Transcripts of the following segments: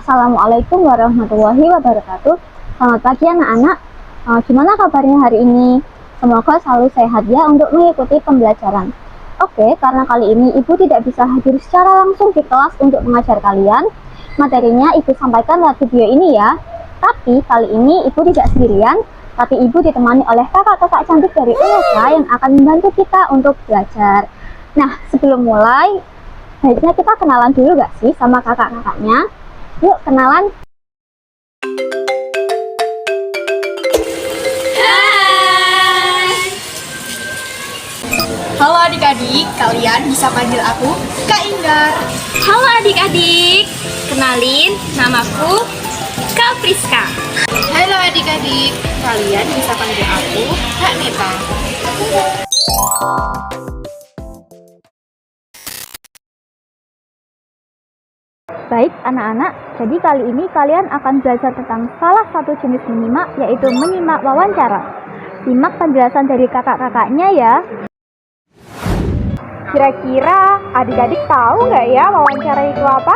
Assalamualaikum warahmatullahi wabarakatuh. Selamat pagi anak-anak. Gimana kabarnya hari ini? Semoga selalu sehat ya untuk mengikuti pembelajaran. Oke, karena kali ini Ibu tidak bisa hadir secara langsung di kelas untuk mengajar kalian, materinya Ibu sampaikan lewat video ini ya. Tapi kali ini Ibu tidak sendirian, tapi Ibu ditemani oleh kakak-kakak cantik dari UNESA yang akan membantu kita untuk belajar. Nah, sebelum mulai, baiknya kita kenalan dulu gak sih sama kakak-kakaknya? Yuk kenalan. Hai. Halo adik-adik, kalian bisa panggil aku Kak Indar. Halo adik-adik, kenalin namaku Kak Priska. Halo adik-adik, kalian bisa panggil aku Kak Neta. Baik anak-anak, jadi kali ini kalian akan belajar tentang salah satu jenis menyimak, yaitu menyimak wawancara. Simak penjelasan dari kakak-kakaknya ya. Kira-kira adik-adik tahu nggak ya wawancara itu apa?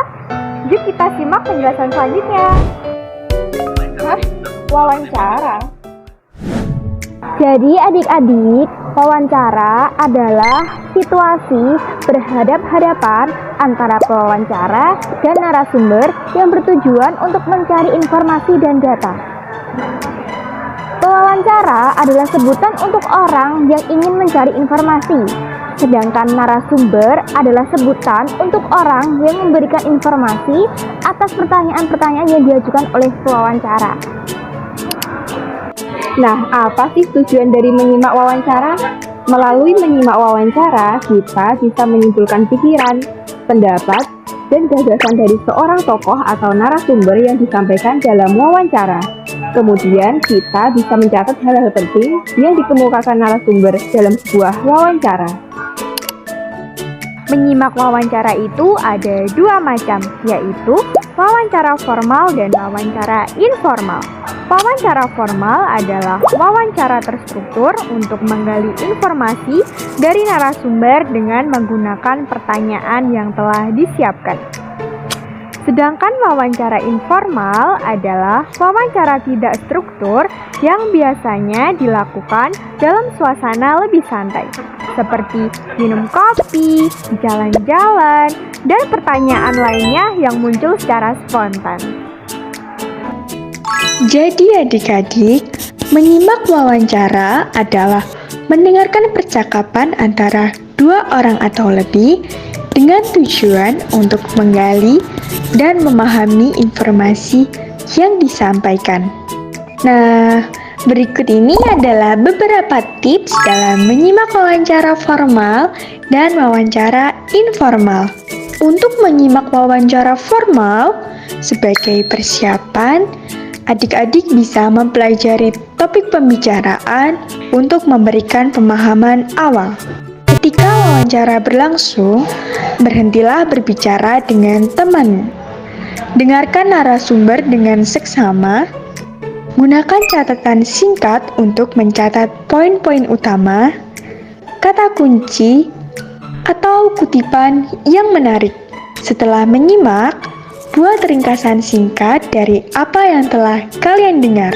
Yuk kita simak penjelasan selanjutnya. Hah? Wawancara? Jadi adik-adik, wawancara adalah situasi berhadap-hadapan antara pewawancara dan narasumber yang bertujuan untuk mencari informasi dan data. Pewawancara adalah sebutan untuk orang yang ingin mencari informasi, sedangkan narasumber adalah sebutan untuk orang yang memberikan informasi atas pertanyaan-pertanyaan yang diajukan oleh pewawancara. Nah, apa sih tujuan dari menyimak wawancara? Melalui menyimak wawancara, kita bisa menyimpulkan pikiran, pendapat, dan gagasan dari seorang tokoh atau narasumber yang disampaikan dalam wawancara. Kemudian, kita bisa mencatat hal-hal penting yang dikemukakan narasumber dalam sebuah wawancara. Menyimak wawancara itu ada dua macam, yaitu wawancara formal dan wawancara informal. Wawancara formal adalah wawancara terstruktur untuk menggali informasi dari narasumber dengan menggunakan pertanyaan yang telah disiapkan. Sedangkan wawancara informal adalah wawancara tidak struktur yang biasanya dilakukan dalam suasana lebih santai, seperti minum kopi, jalan-jalan, dan pertanyaan lainnya yang muncul secara spontan. Jadi adik-adik, menyimak wawancara adalah mendengarkan percakapan antara dua orang atau lebih dengan tujuan untuk menggali dan memahami informasi yang disampaikan. Nah, berikut ini adalah beberapa tips dalam menyimak wawancara formal dan wawancara informal. Untuk menyimak wawancara formal, sebagai persiapan, adik-adik bisa mempelajari topik pembicaraan untuk memberikan pemahaman awal. Ketika wawancara berlangsung, berhentilah berbicara dengan teman. Dengarkan narasumber dengan seksama. Gunakan catatan singkat untuk mencatat poin-poin utama, kata kunci, atau kutipan yang menarik. Setelah menyimak, buat ringkasan singkat dari apa yang telah kalian dengar.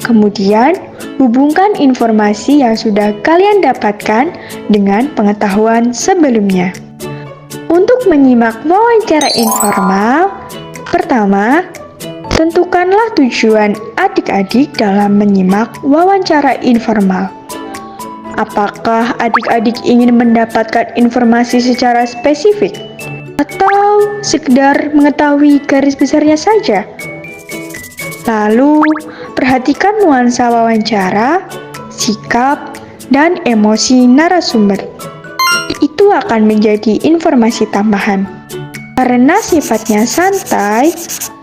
Kemudian, hubungkan informasi yang sudah kalian dapatkan dengan pengetahuan sebelumnya. Untuk menyimak wawancara informal, pertama, tentukanlah tujuan adik-adik dalam menyimak wawancara informal. Apakah adik-adik ingin mendapatkan informasi secara spesifik? Atau sekedar mengetahui garis besarnya saja? Lalu, perhatikan nuansa wawancara, sikap, dan emosi narasumber. Itu akan menjadi informasi tambahan. Karena sifatnya santai,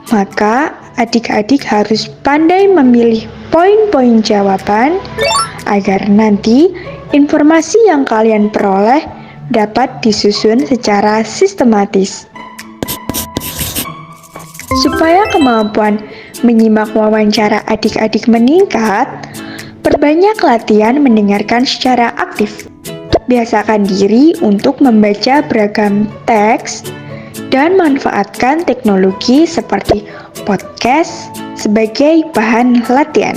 maka adik-adik harus pandai memilih poin-poin jawaban agar nanti informasi yang kalian peroleh dapat disusun secara sistematis. Supaya kemampuan menyimak wawancara adik-adik meningkat, perbanyak latihan mendengarkan secara aktif. Biasakan diri untuk membaca beragam teks dan manfaatkan teknologi seperti podcast sebagai bahan latihan.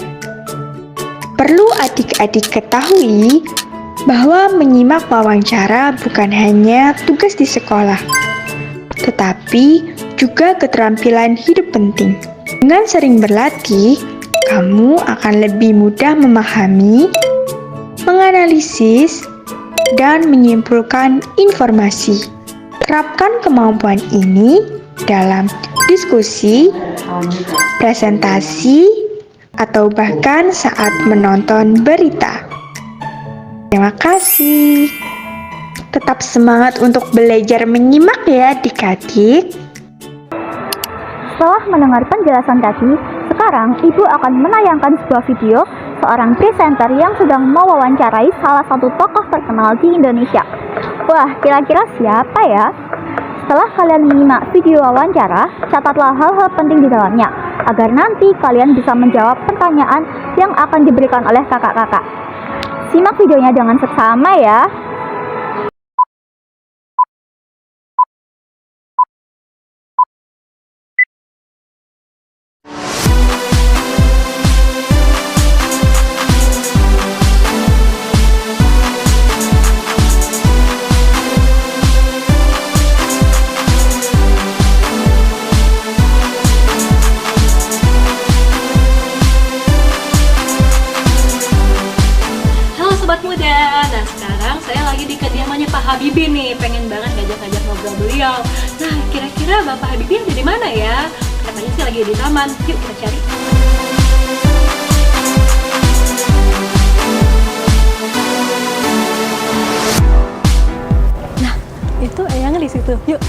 Perlu adik-adik ketahui bahwa menyimak wawancara bukan hanya tugas di sekolah, tetapi juga keterampilan hidup penting. Dengan sering berlatih, kamu akan lebih mudah memahami, menganalisis, dan menyimpulkan informasi. Terapkan kemampuan ini dalam diskusi, presentasi, atau bahkan saat menonton berita. Terima kasih. Tetap semangat untuk belajar menyimak ya adik-adik. Setelah mendengar penjelasan tadi, sekarang Ibu akan menayangkan sebuah video seorang presenter yang sedang mewawancarai salah satu tokoh terkenal di Indonesia. Wah, kira-kira siapa ya? Setelah kalian menyimak video wawancara, catatlah hal-hal penting di dalamnya, agar nanti kalian bisa menjawab pertanyaan yang akan diberikan oleh kakak-kakak. Simak videonya dengan seksama ya. Sobat muda, nah sekarang saya lagi di kediamannya Pak Habibie nih, pengen banget ngajak-ngajak ngobrol beliau. Nah, kira-kira Bapak Habibie ada di mana ya? Katanya sih lagi di taman, yuk kita cari. Nah, itu Eyang di situ, yuk.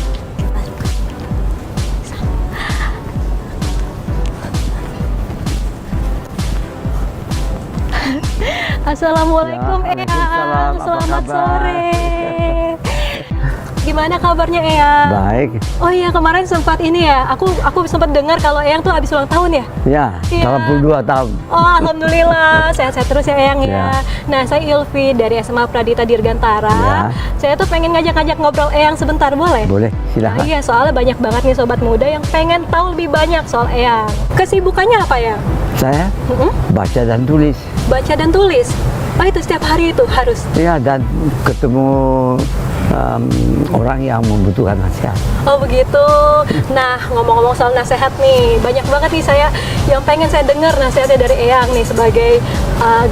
Assalamualaikum Eyang, selamat sore. Gimana kabarnya Eyang? Baik. Oh iya, kemarin sempat ini ya, aku sempat dengar kalau Eyang tuh habis ulang tahun ya? Ya, Iya. 82 tahun. Oh, alhamdulillah, sehat-sehat terus ya Eyang ya. Ya. Nah, saya Ilvi dari SMA Pradita Dirgantara. Ya. Saya tuh pengen ngajak-ngajak ngobrol Eyang sebentar, boleh? Boleh, silakan. Iya, soalnya banyak banget nih sobat muda yang pengen tahu lebih banyak soal Eyang. Kesibukannya apa ya? Saya Mm-mm. baca dan tulis. Baca dan tulis. Oh, itu setiap hari itu harus. Ya, dan ketemu orang yang membutuhkan nasihat. Oh begitu. Nah, ngomong-ngomong soal nasihat nih, banyak banget nih saya yang pengen saya dengar nasihatnya dari Eyang nih sebagai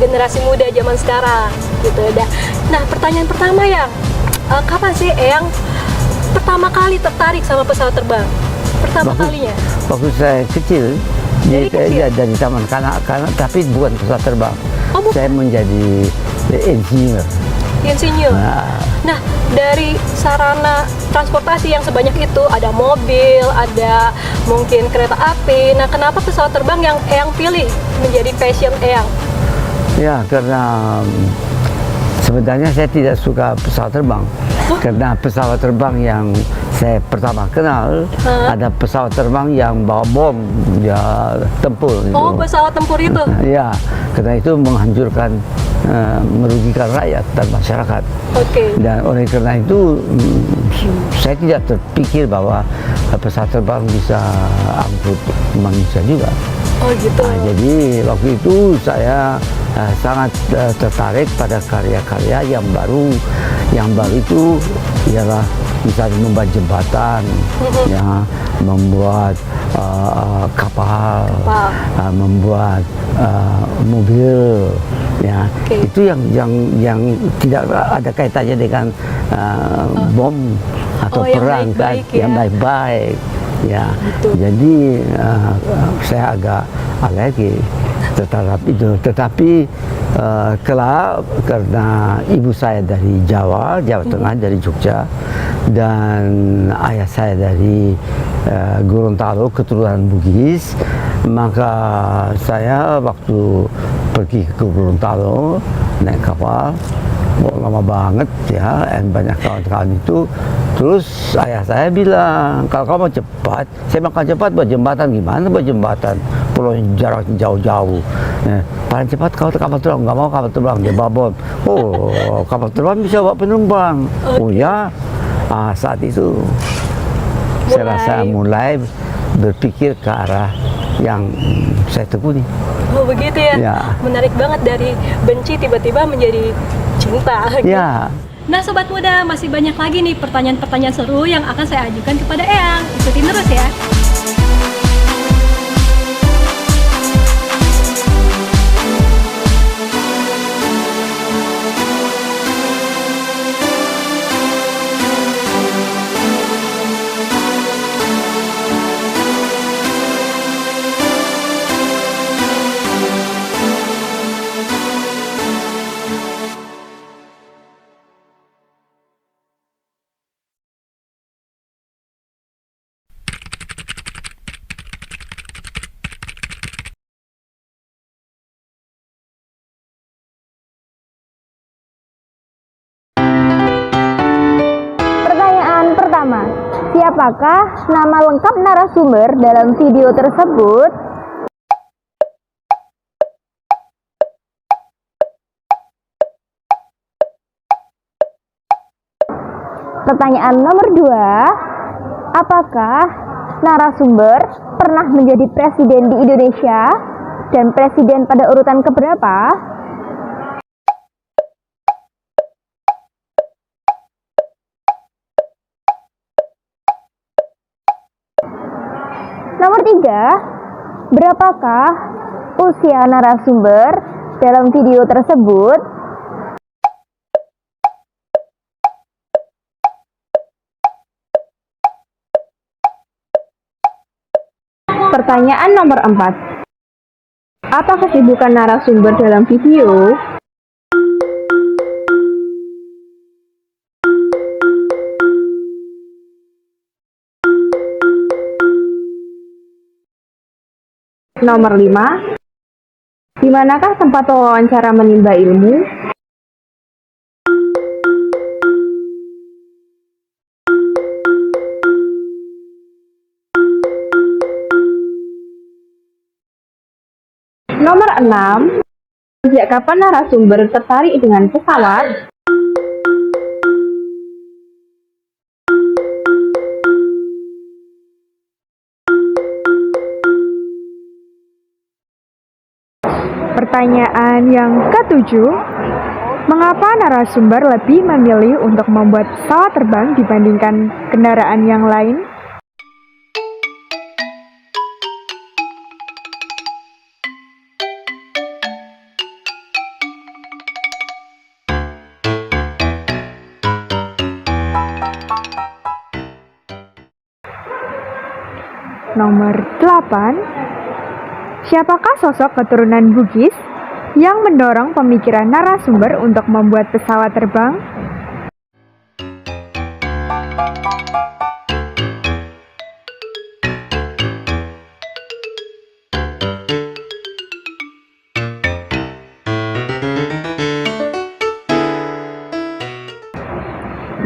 generasi muda zaman sekarang gitu. Nah, pertanyaan pertama Yang, kapan sih Eyang pertama kali tertarik sama pesawat terbang? Pertama kalinya? Waktu saya kecil, Dari kecil? dari taman kanak-kanak, tapi bukan pesawat terbang. Oh, bukan. Saya menjadi insinyur. Insinyur. Nah, dari sarana transportasi yang sebanyak itu, ada mobil, ada mungkin kereta api. Nah, kenapa pesawat terbang yang Eyang pilih menjadi passion Eyang? Ya, karena sebenarnya saya tidak suka pesawat terbang. Karena pesawat terbang yang saya pertama kenal ada pesawat terbang yang bawa bom ya tempur. Oh, pesawat tempur itu? Ya, karena itu menghancurkan, merugikan rakyat dan masyarakat. Oke. Dan oleh karena itu saya tidak terpikir bahwa pesawat terbang bisa angkut manusia juga. Oh gitu. Nah, jadi waktu itu saya sangat tertarik pada karya-karya yang baru. Yang baru itu ialah misalnya membuat jembatan, ya, membuat kapal, membuat mobil, ya. Oke. Itu yang tidak ada kaitannya dengan bom atau yang perang, baik-baik, yang ya. baik-baik. Ya, Betul. jadi saya agak alergi terhadap itu. Tetapi kelak karena ibu saya dari Jawa Tengah, dari Jogja, dan ayah saya dari Gorontalo, keturunan Bugis, maka saya waktu pergi ke Gorontalo naik kapal, lama banget ya, dan banyak kawan-kawan itu. Terus ayah saya bilang, kalau kamu cepat, saya makan cepat buat jembatan. Gimana buat jembatan? Pulau jarak jauh-jauh. Paling cepat kau kapal terbang. Nggak mau kapal terbang, dia babon. Oh, kapal terbang bisa bawa penumpang. Oh ya, saat itu saya rasa mulai berpikir ke arah yang saya tekuni. Oh begitu ya. Ya. Menarik banget dari benci tiba-tiba menjadi cinta. Ya. Nah Sobat Muda, masih banyak lagi nih pertanyaan-pertanyaan seru yang akan saya ajukan kepada Eyang. Ikutin terus ya. Pertanyaan pertama, siapakah nama lengkap narasumber dalam video tersebut? Pertanyaan nomor 2, apakah narasumber pernah menjadi presiden di Indonesia dan presiden pada urutan keberapa? Nomor 3, berapakah usia narasumber dalam video tersebut? Pertanyaan nomor 4, apa kesibukan narasumber dalam video? Nomor 5, di manakah tempat wawancara menimba ilmu? Nomor 6, sejak kapan narasumber tertarik dengan pesawat? Pertanyaan yang ke-7, mengapa narasumber lebih memilih untuk membuat pesawat terbang dibandingkan kendaraan yang lain? Nomor 8, siapakah sosok keturunan Bugis yang mendorong pemikiran narasumber untuk membuat pesawat terbang?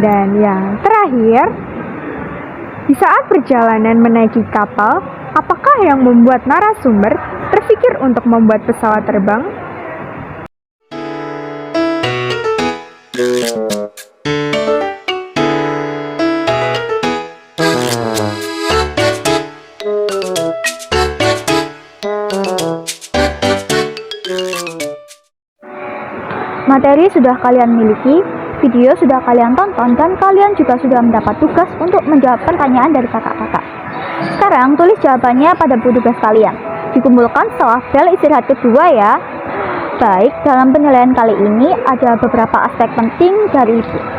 Dan yang terakhir, di saat perjalanan menaiki kapal, apakah yang membuat narasumber terpikir untuk membuat pesawat terbang? Materi sudah kalian miliki, video sudah kalian tonton, dan kalian juga sudah mendapat tugas untuk menjawab pertanyaan dari kakak-kakak. Sekarang tulis jawabannya pada buku tugas kalian. Dikumpulkan setelah bel istirahat kedua ya. Baik, dalam penilaian kali ini ada beberapa aspek penting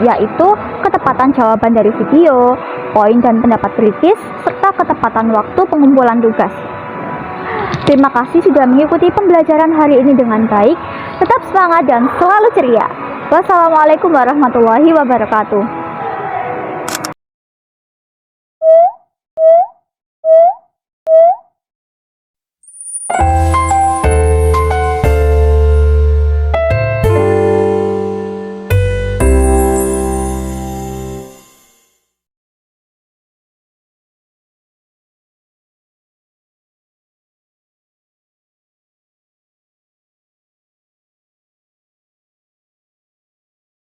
yaitu ketepatan jawaban dari video, poin dan pendapat kritis, serta ketepatan waktu pengumpulan tugas. Terima kasih sudah mengikuti pembelajaran hari ini dengan baik. Tetap semangat dan selalu ceria. Wassalamualaikum warahmatullahi wabarakatuh.